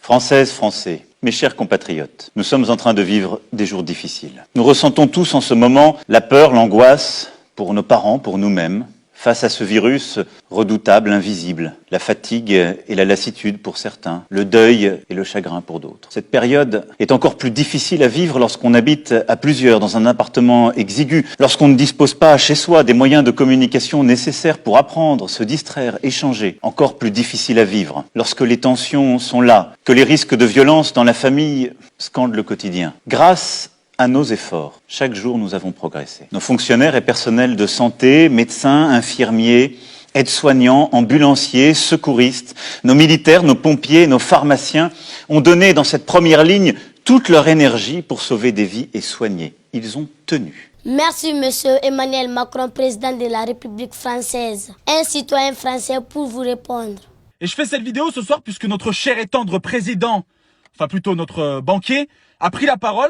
Françaises, Français, mes chers compatriotes, nous sommes en train de vivre des jours difficiles. Nous ressentons tous en ce moment la peur, l'angoisse pour nos parents, pour nous-mêmes, face à ce virus redoutable, invisible, la fatigue et la lassitude pour certains, le deuil et le chagrin pour d'autres. Cette période est encore plus difficile à vivre lorsqu'on habite à plusieurs dans un appartement exigu, lorsqu'on ne dispose pas chez soi des moyens de communication nécessaires pour apprendre, se distraire, échanger. Encore plus difficile à vivre lorsque les tensions sont là, que les risques de violence dans la famille scandent le quotidien. Grâce à nos efforts, chaque jour nous avons progressé. Nos fonctionnaires et personnels de santé, médecins, infirmiers, aides-soignants, ambulanciers, secouristes, nos militaires, nos pompiers, nos pharmaciens ont donné dans cette première ligne toute leur énergie pour sauver des vies et soigner. Ils ont tenu. Merci, monsieur Emmanuel Macron, président de la République française. Un citoyen français pour vous répondre. Et je fais cette vidéo ce soir puisque notre cher et tendre président, enfin plutôt notre banquier, a pris la parole.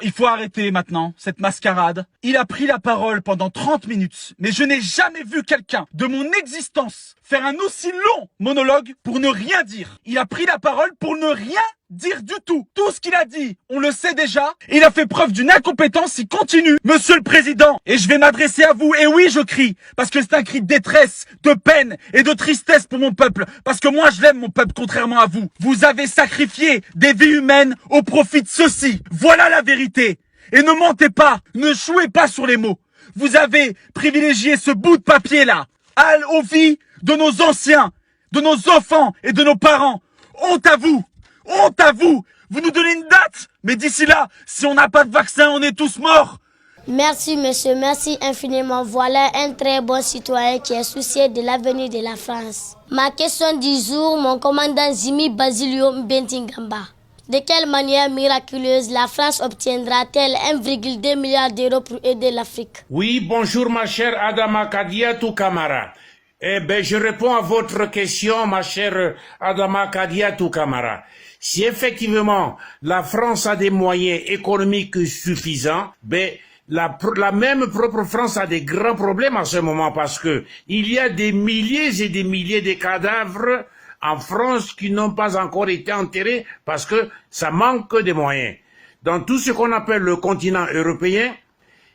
Il faut arrêter maintenant cette mascarade. Il a pris la parole pendant 30 minutes. Mais je n'ai jamais vu quelqu'un de mon existence faire un aussi long monologue pour ne rien dire. Il a pris la parole pour ne rien dire du tout. Tout ce qu'il a dit, on le sait déjà. Il a fait preuve d'une incompétence, il continue. Monsieur le Président, et je vais m'adresser à vous. Et oui, je crie, parce que c'est un cri de détresse, de peine et de tristesse pour mon peuple. Parce que moi, je l'aime, mon peuple, contrairement à vous. Vous avez sacrifié des vies humaines au profit de ceux-ci. Voilà la vérité. Et ne mentez pas, ne jouez pas sur les mots. Vous avez privilégié ce bout de papier-là aux vies de nos anciens, de nos enfants et de nos parents. Honte à vous! Honte à vous! Vous nous donnez une date, mais d'ici là, si on n'a pas de vaccin, on est tous morts. Merci, monsieur, merci infiniment. Voilà un très bon citoyen qui est soucieux de l'avenir de la France. Ma question du jour, mon commandant Jimmy Basilio Mbentingamba. De quelle manière miraculeuse la France obtiendra-t-elle 1,2 milliard d'euros pour aider l'Afrique? Oui, bonjour ma chère Adama Kadiatou Kamara. Eh ben, je réponds à votre question, ma chère Adama Kadiatou Kamara. Si effectivement la France a des moyens économiques suffisants, ben la même propre France a des grands problèmes en ce moment parce que il y a des milliers et des milliers de cadavres en France qui n'ont pas encore été enterrés parce que ça manque de moyens. Dans tout ce qu'on appelle le continent européen,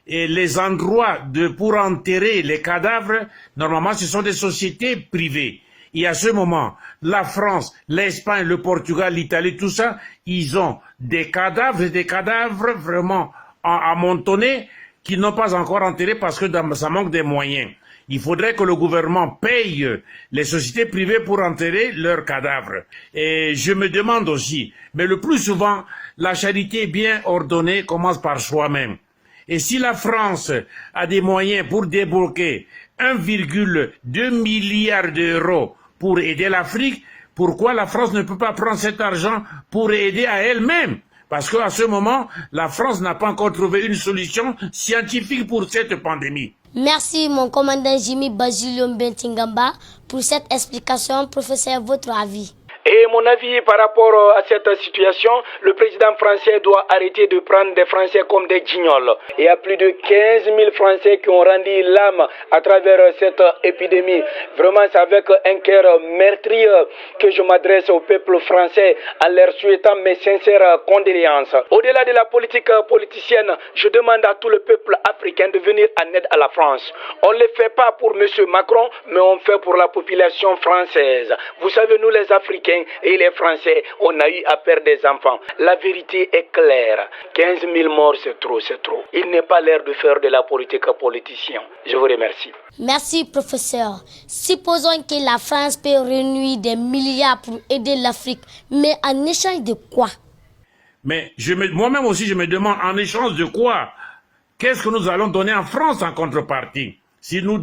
et les endroits pour enterrer les cadavres, normalement ce sont des sociétés privées. Et à ce moment, la France, l'Espagne, le Portugal, l'Italie, tout ça, ils ont des cadavres vraiment amontonés qui n'ont pas encore enterrés parce que ça manque des moyens. Il faudrait que le gouvernement paye les sociétés privées pour enterrer leurs cadavres. Et je me demande aussi, mais le plus souvent, la charité bien ordonnée commence par soi-même. Et si la France a des moyens pour débloquer 1,2 milliard d'euros pour aider l'Afrique, pourquoi la France ne peut pas prendre cet argent pour aider à elle-même? Parce qu'à ce moment, la France n'a pas encore trouvé une solution scientifique pour cette pandémie. Merci, mon commandant Jimmy Basilio Mbentingamba, pour cette explication. Professeur, votre avis? Et mon avis par rapport à cette situation, le président français doit arrêter de prendre des Français comme des guignols. Il y a plus de 15 000 Français qui ont rendu l'âme à travers cette épidémie. Vraiment, c'est avec un cœur meurtrier que je m'adresse au peuple français en leur souhaitant mes sincères condoléances. Au-delà de la politique politicienne, je demande à tout le peuple africain de venir en aide à la France. On ne le fait pas pour M. Macron, mais on le fait pour la population française. Vous savez, nous les Africains, et les Français, on a eu à perdre des enfants. La vérité est claire. 15 000 morts, c'est trop, c'est trop. Il n'est pas l'heure de faire de la politique politicien. Je vous remercie. Merci, professeur. Supposons que la France peut réunir des milliards pour aider l'Afrique, mais en échange de quoi? Mais moi-même aussi, je me demande en échange de quoi? Qu'est-ce que nous allons donner en France en contrepartie? S'il nous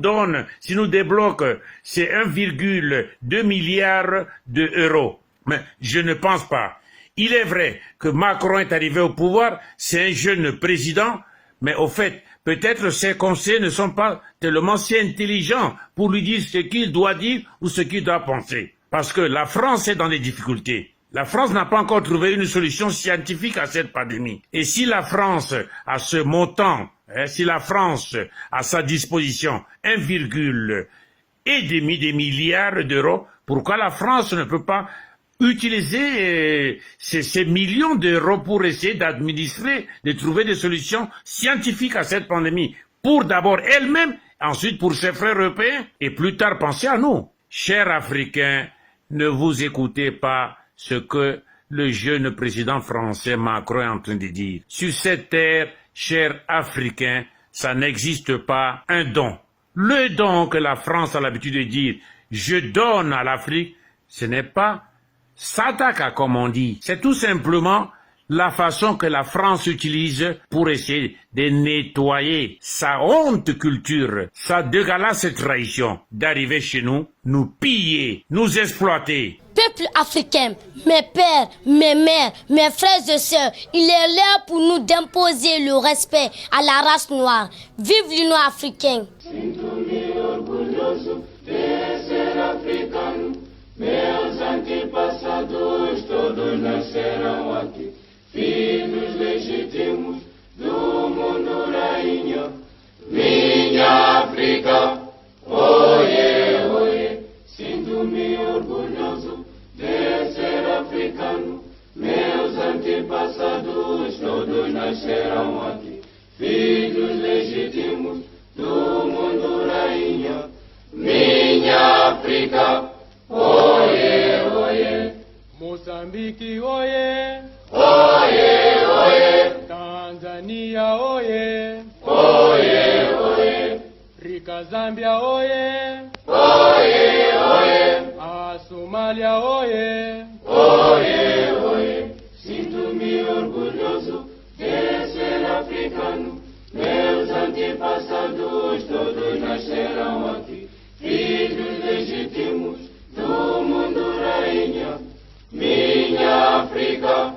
débloque ces 1,2 milliard d'euros. Mais je ne pense pas. Il est vrai que Macron est arrivé au pouvoir, c'est un jeune président, mais au fait, peut-être ses conseillers ne sont pas tellement si intelligents pour lui dire ce qu'il doit dire ou ce qu'il doit penser. Parce que la France est dans des difficultés. La France n'a pas encore trouvé une solution scientifique à cette pandémie. Et si la France a ce montant, si la France a à sa disposition 1,5 milliard d'euros, pourquoi la France ne peut pas utiliser ces millions d'euros pour essayer d'administrer, de trouver des solutions scientifiques à cette pandémie, pour d'abord elle-même, ensuite pour ses frères européens, et plus tard penser à nous. Chers Africains, ne vous écoutez pas ce que le jeune président français Macron est en train de dire. Sur cette terre, chers Africains, ça n'existe pas un don. Le don que la France a l'habitude de dire, je donne à l'Afrique, ce n'est pas Sadaka comme on dit. C'est tout simplement la façon que la France utilise pour essayer de nettoyer sa honte culture, sa dégueulasse trahison, d'arriver chez nous, nous piller, nous exploiter. Peuple africain, mes pères, mes mères, mes frères et sœurs, il est l'heure pour nous d'imposer le respect à la race noire. Vive l'Union africaine. Meus antepassados todos nasceram aqui, filhos legítimos do mundo rainha. Minha África, oie, oie, sinto-me orgulhoso de ser africano. Meus antepassados todos nasceram aqui, filhos legítimos do mundo rainha. Minha África, oie, oie, Moçambique, oie, oie, oie, Tanzania, oie, oie, oie, Rica, Zâmbia, oie, oie, oie, a Somália, oie, oie, oie, sinto-me orgulhoso de ser africano. Meus antepassados todos nasceram aqui, filhos legítimos do mundo rainha. Minha África,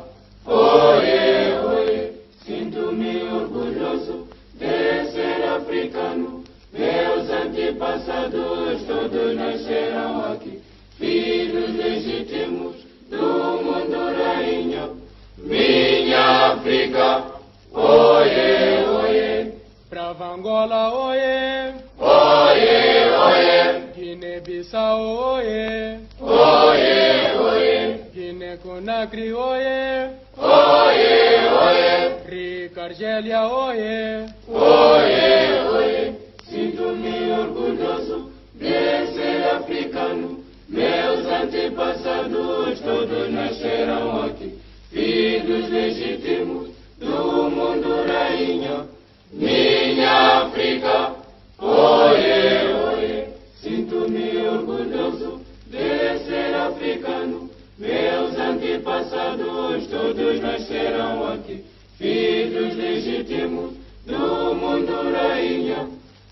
oie, oie, sinto-me orgulhoso de ser africano. Meus antepassados todos nasceram aqui, filhos legítimos do mundo rainha. Minha África, oie, oie, Brava Angola, oie, oie, oie, Guiné-Bissau, oie, oie, oie, Guiné-Conakry, oie, oie, oie, Rica, Argélia, oie, oie, oie, sinto-me orgulhoso de ser africano. Meus antepassados todos nasceram aqui, filhos legítimos do mundo rainha. Minha África, oie, oie, sinto-me orgulhoso de ser africano. Meus antepassados todos nasceram aqui, filhos legítimos do mundo rainha.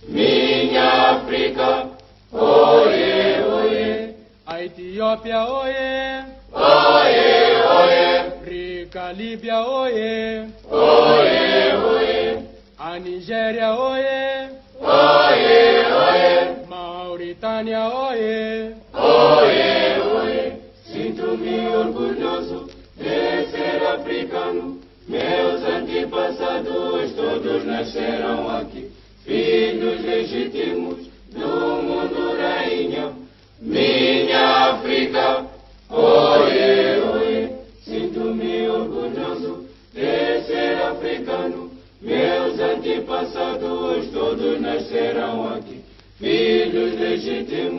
Minha África, oie, oie, a Etiópia, oie, oie, oie, Rica, Líbia, oie, oie, oie, a Nigéria, oie, oie, oie, Mauritânia, oie, oie, oie, sinto-me orgulhoso de ser africano. Meus antepassados todos nasceram aqui, filhos legítimos do mundo rainha. Minha África, oie, oie, sinto-me orgulhoso de ser africano. Meus antepassados todos nasceram aqui, filhos legítimos